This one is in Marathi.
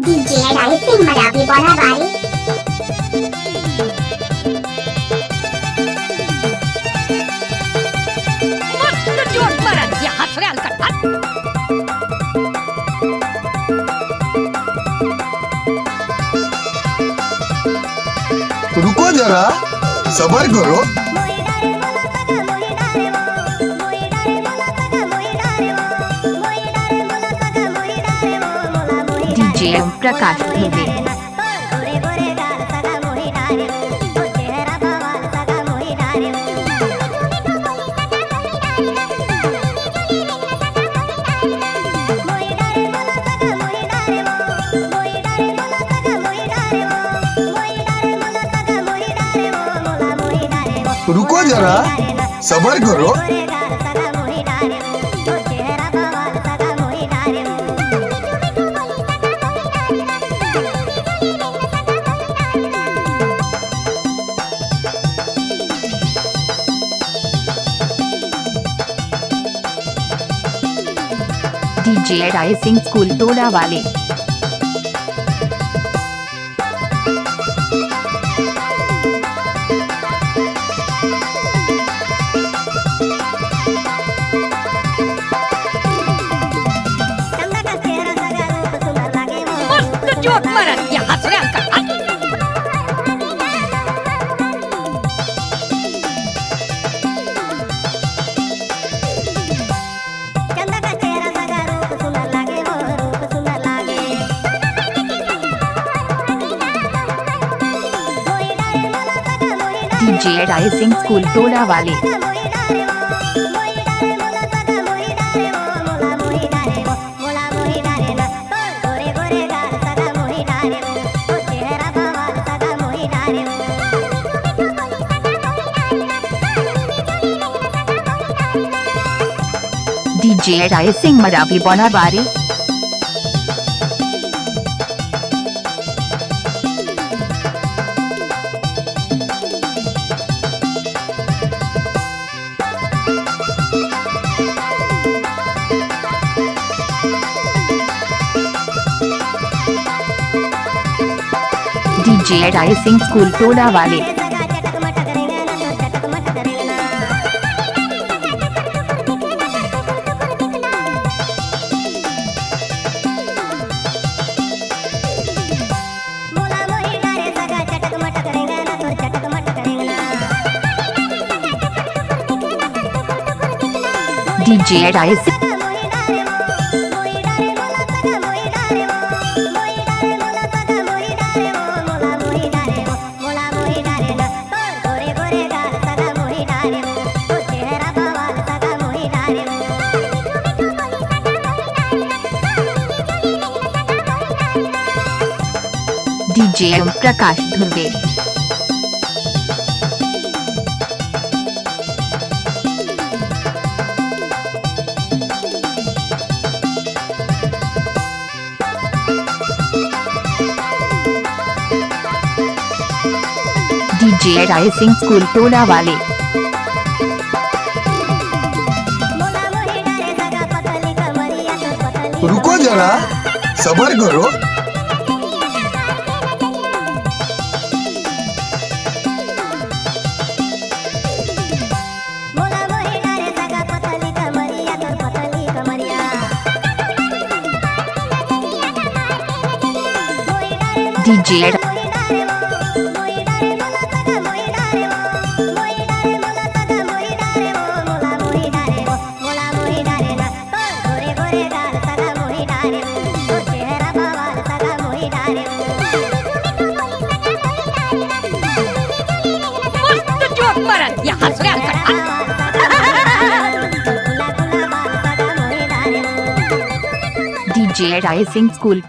DJ Rising Marathi Bonabari. मस्त जोर मराठी हसऱ्याल करतात. रुको जरा सबर करो. DJ ओम प्रकाश धुर्वे. रुको जरा सबर करो. DJ राइसिंग स्कूल टोला वाले. मस्त जोर मराठी हसऱ्याल करतात. DJ राइसिंग स्कूल टोला वाले. DJ rising Marathi Bonabari. DJ rising school टोला वाले. DJ rising. DJ Om Prakash Dhurve. DJ rising school टोला वाले. रुको जरा सबर करो. DJ मस्त जोर मराठी हसऱ्याल करतात. DJ राइसिंग स्कूल टोला